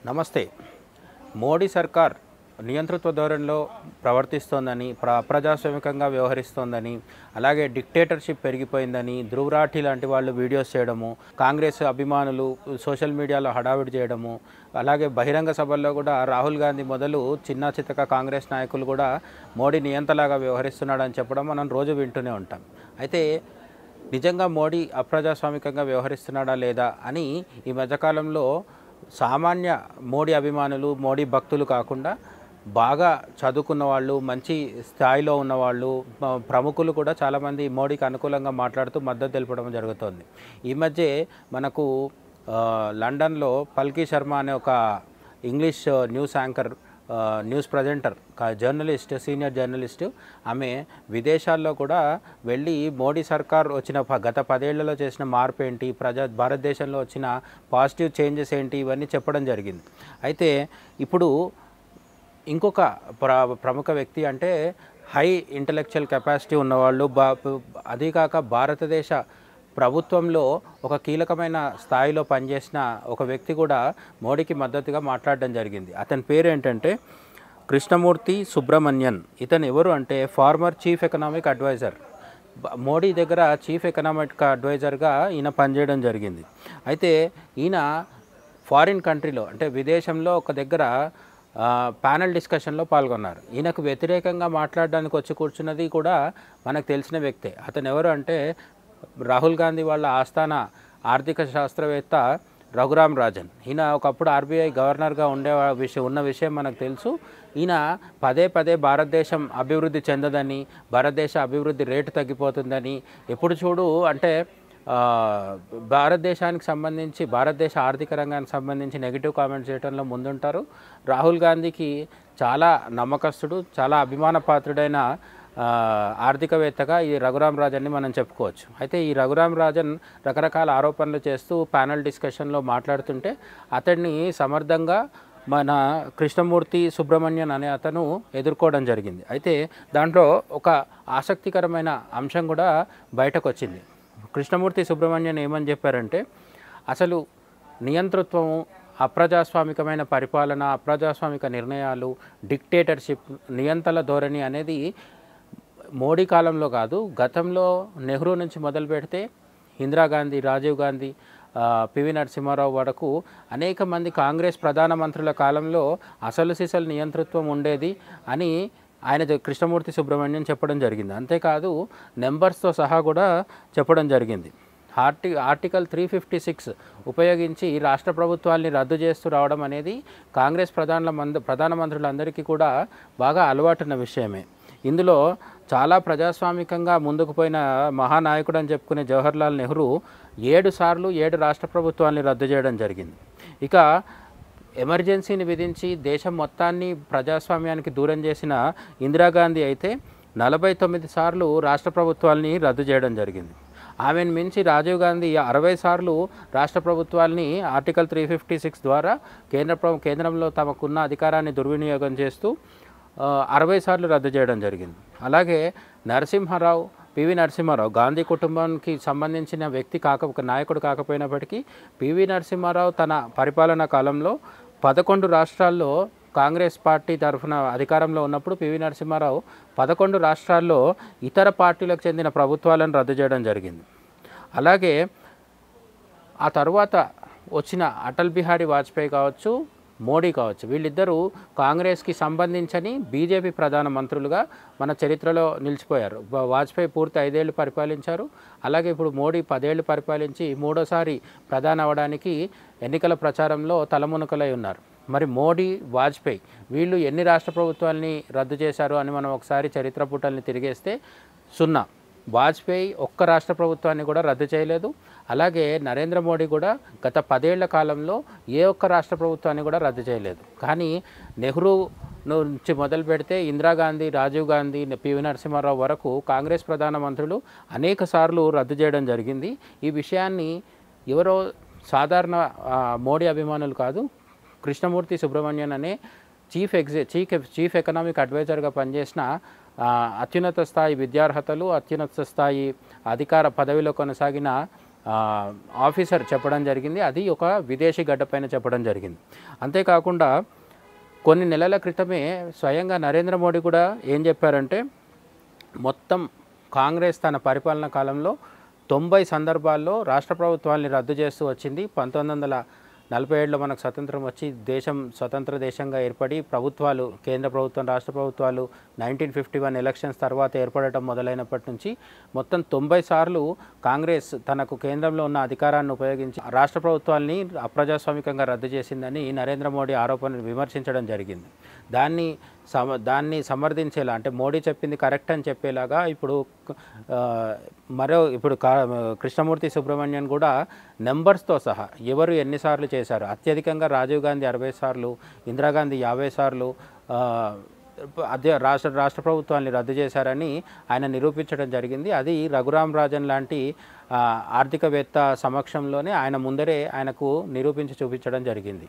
నమస్తే. మోడీ సర్కార్ నియంతృత్వ ధోరణిలో ప్రవర్తిస్తోందని, అప్రజాస్వామికంగా వ్యవహరిస్తోందని, అలాగే డిక్టేటర్‌షిప్ పెరిగిపోయిందని, ధ్రువరాఠి లాంటి వాళ్ళు వీడియోస్ చేయడము, కాంగ్రెస్ అభిమానులు సోషల్ మీడియాలో హడావిడి చేయడము, అలాగే బహిరంగ సభల్లో కూడా రాహుల్ గాంధీ మొదలు చిన్న చితక కాంగ్రెస్ నాయకులు కూడా మోడీ నియంతలాగా వ్యవహరిస్తున్నాడని చెప్పడం మనం రోజు వింటూనే ఉంటాం. అయితే నిజంగా మోడీ అప్రజాస్వామికంగా వ్యవహరిస్తున్నాడా లేదా అని ఈ మధ్యకాలంలో సామాన్య మోడీ అభిమానులు, మోడీ భక్తులు కాకుండా బాగా చదువుకున్న వాళ్ళు, మంచి స్థాయిలో ఉన్నవాళ్ళు, ప్రముఖులు కూడా చాలామంది మోడీకి అనుకూలంగా మాట్లాడుతూ మద్దతు తెలపడం జరుగుతోంది. ఈ మధ్య మనకు లండన్లో పల్కీ శర్మ అనే ఒక English news anchor, news presenter, journalist, senior journalist, ఆమె విదేశాల్లో కూడా వెళ్ళి మోడీ సర్కార్ వచ్చిన గత 10 ఏళ్లలో చేసిన మార్పు ఏంటి, భారతదేశంలో వచ్చిన పాజిటివ్ చేంజెస్ ఏంటి, ఇవన్నీ చెప్పడం జరిగింది. అయితే ఇప్పుడు ఇంకొక ప్రముఖ వ్యక్తి, అంటే హై ఇంటలెక్చువల్ కెపాసిటీ ఉన్నవాళ్ళు, అదీ కాక భారతదేశ ప్రభుత్వంలో ఒక కీలకమైన స్థాయిలో పనిచేసిన ఒక వ్యక్తి కూడా మోడీకి మద్దతుగా మాట్లాడడం జరిగింది. అతని పేరు ఏంటంటే కృష్ణమూర్తి సుబ్రమణ్యన్. ఇతను ఎవరు అంటే former chief economic adviser. Modi దగ్గర చీఫ్ ఎకనామిక్ అడ్వైజర్గా ఈయన పనిచేయడం జరిగింది. అయితే ఈయన ఫారిన్ కంట్రీలో, అంటే విదేశంలో ఒక దగ్గర ప్యానల్ డిస్కషన్లో పాల్గొన్నారు. ఈయనకు వ్యతిరేకంగా మాట్లాడడానికి వచ్చి కూర్చున్నది కూడా మనకు తెలిసిన వ్యక్తే. అతను ఎవరు అంటే రాహుల్ గాంధీ వాళ్ళ ఆస్థాన ఆర్థిక శాస్త్రవేత్త రఘురామ్ రాజన్. ఈయన ఒకప్పుడు ఆర్బీఐ గవర్నర్గా ఉన్న విషయం మనకు తెలుసు. ఈయన పదే పదే భారతదేశం అభివృద్ధి చెందదని, భారతదేశ అభివృద్ధి రేటు తగ్గిపోతుందని, ఎప్పుడు చూడు అంటే భారతదేశానికి సంబంధించి, భారతదేశ ఆర్థిక రంగానికి సంబంధించి నెగిటివ్ కామెంట్స్ చేయడంలో ముందుంటారు. రాహుల్ గాంధీకి చాలా నమ్మకస్తుడు, చాలా అభిమాన పాత్రుడైన ఆర్థికవేత్తగా ఈ రఘురామ్ రాజన్ని మనం చెప్పుకోవచ్చు. అయితే ఈ రఘురామ్ రాజన్ రకరకాల ఆరోపణలు చేస్తూ ప్యానల్ డిస్కషన్లో మాట్లాడుతుంటే అతన్ని సమర్థంగా మన కృష్ణమూర్తి సుబ్రమణ్యన్ అనే అతను ఎదుర్కోవడం జరిగింది. అయితే దాంట్లో ఒక ఆసక్తికరమైన అంశం కూడా బయటకు వచ్చింది. కృష్ణమూర్తి సుబ్రమణ్యన్ ఏమని చెప్పారంటే, అసలు నియంతృత్వము, అప్రజాస్వామికమైన పరిపాలన, అప్రజాస్వామిక నిర్ణయాలు, డిక్టేటర్షిప్, నియంతల ధోరణి అనేది మోడీ కాలంలో కాదు, గతంలో నెహ్రూ నుంచి మొదలు పెడితే ఇందిరాగాంధీ, రాజీవ్ గాంధీ, పివి నరసింహారావు వరకు అనేక మంది కాంగ్రెస్ ప్రధానమంత్రుల కాలంలో అసలు సిసలు నియంతృత్వం ఉండేది అని ఆయన కృష్ణమూర్తి సుబ్రమణ్యం చెప్పడం జరిగింది. అంతేకాదు నెంబర్స్తో సహా కూడా చెప్పడం జరిగింది. ఆర్టికల్ 356 ఉపయోగించి రాష్ట్ర ప్రభుత్వాల్ని రద్దు చేస్తూ రావడం అనేది కాంగ్రెస్ ప్రధానమంత్రులందరికీ కూడా బాగా అలవాటున్న విషయమే. ఇందులో చాలా ప్రజాస్వామికంగా ముందుకు పోయిన మహానాయకుడు అని చెప్పుకునే జవహర్లాల్ నెహ్రూ 7 సార్లు 7 రాష్ట్ర ప్రభుత్వాల్ని రద్దు చేయడం జరిగింది. ఇక ఎమర్జెన్సీని విధించి దేశం మొత్తాన్ని ప్రజాస్వామ్యానికి దూరం చేసిన ఇందిరాగాంధీ అయితే 49 సార్లు రాష్ట్ర ప్రభుత్వాల్ని రద్దు చేయడం జరిగింది. ఆమెను మించి రాజీవ్ గాంధీ 60 సార్లు రాష్ట్ర ప్రభుత్వాల్ని ఆర్టికల్ 356 ద్వారా కేంద్రంలో తమకున్న అధికారాన్ని దుర్వినియోగం చేస్తూ 60 సార్లు రద్దు చేయడం జరిగింది. అలాగే నరసింహారావు, పివి నరసింహారావు గాంధీ కుటుంబానికి సంబంధించిన వ్యక్తి ఒక నాయకుడు కాకపోయినప్పటికీ పివి నరసింహారావు తన పరిపాలనా కాలంలో 11 రాష్ట్రాల్లో కాంగ్రెస్ పార్టీ తరఫున అధికారంలో ఉన్నప్పుడు పివి నరసింహారావు 11 రాష్ట్రాల్లో ఇతర పార్టీలకు చెందిన ప్రభుత్వాలను రద్దు చేయడం జరిగింది. అలాగే ఆ తర్వాత వచ్చిన అటల్ బిహారీ వాజ్పేయి కావచ్చు, మోడీ కావచ్చు, వీళ్ళిద్దరూ కాంగ్రెస్కి సంబంధించని బీజేపీ ప్రధానమంత్రులుగా మన చరిత్రలో నిలిచిపోయారు. వాజ్పేయి పూర్తి 5 ఏళ్ళు పరిపాలించారు. అలాగే ఇప్పుడు మోడీ 10 ఏళ్ళు పరిపాలించి మూడోసారి ప్రధాని అవ్వడానికి ఎన్నికల ప్రచారంలో తలమునకలై ఉన్నారు. మరి మోడీ, వాజ్పేయి వీళ్ళు ఎన్ని రాష్ట్ర ప్రభుత్వాల్ని రద్దు చేశారు అని మనం ఒకసారి చరిత్ర పుటల్ని తిరిగేస్తే 0. వాజ్పేయి ఒక్క రాష్ట్ర ప్రభుత్వాన్ని కూడా రద్దు చేయలేదు. అలాగే నరేంద్ర మోడీ కూడా గత 10 ఏళ్ల కాలంలో ఏ ఒక్క రాష్ట్ర ప్రభుత్వాన్ని కూడా రద్దు చేయలేదు. కానీ నెహ్రూ నుంచి మొదలు పెడితే ఇందిరాగాంధీ, రాజీవ్ గాంధీ, పివి నరసింహారావు వరకు కాంగ్రెస్ ప్రధానమంత్రులు అనేక సార్లు రద్దు చేయడం జరిగింది. ఈ విషయాన్ని ఎవరో సాధారణ మోడీ అభిమానులు కాదు, కృష్ణమూర్తి సుబ్రమణ్యన్ అనే చీఫ్ ఎకనామిక్ అడ్వైజర్గా పనిచేసిన అత్యున్నత స్థాయి విద్యార్హతలు, అత్యున్నత స్థాయి అధికార పదవిలో కొనసాగిన ఆఫీసర్ చెప్పడం జరిగింది. అది ఒక విదేశీ గడ్డపైన చెప్పడం జరిగింది. అంతేకాకుండా కొన్ని నెలల క్రితమే స్వయంగా నరేంద్ర మోడీ కూడా ఏం చెప్పారంటే, మొత్తం కాంగ్రెస్ తన పరిపాలన కాలంలో 90 సందర్భాల్లో రాష్ట్ర ప్రభుత్వాల్ని రద్దు చేస్తూ వచ్చింది. 1947లో మనకు స్వతంత్రం వచ్చి దేశం స్వతంత్ర దేశంగా ఏర్పడి ప్రభుత్వాలు కేంద్ర ప్రభుత్వం, రాష్ట్ర ప్రభుత్వాలు 1951 ఎలక్షన్స్ తర్వాత ఏర్పడటం మొదలైనప్పటి నుంచి మొత్తం 90 సార్లు కాంగ్రెస్ తనకు కేంద్రంలో ఉన్న అధికారాన్ని ఉపయోగించి రాష్ట్ర ప్రభుత్వాల్ని అప్రజాస్వామికంగా రద్దు చేసిందని నరేంద్ర మోడీ ఆరోపణలు విమర్శించడం జరిగింది. దాన్ని సమర్థించేలా, అంటే మోడీ చెప్పింది కరెక్ట్ అని చెప్పేలాగా ఇప్పుడు కృష్ణమూర్తి సుబ్రహ్మణ్యన్ కూడా నెంబర్స్తో సహా ఎవరు ఎన్నిసార్లు చేశారు, అత్యధికంగా రాజీవ్ గాంధీ 60 సార్లు, ఇందిరాగాంధీ 50 సార్లు అదే రాష్ట్ర ప్రభుత్వాన్ని రద్దు చేశారని ఆయన నిరూపించడం జరిగింది. అది రఘురామ్ రాజన్ లాంటి ఆర్థికవేత్త సమక్షంలోనే ఆయన ముందరే ఆయనకు నిరూపించి చూపించడం జరిగింది.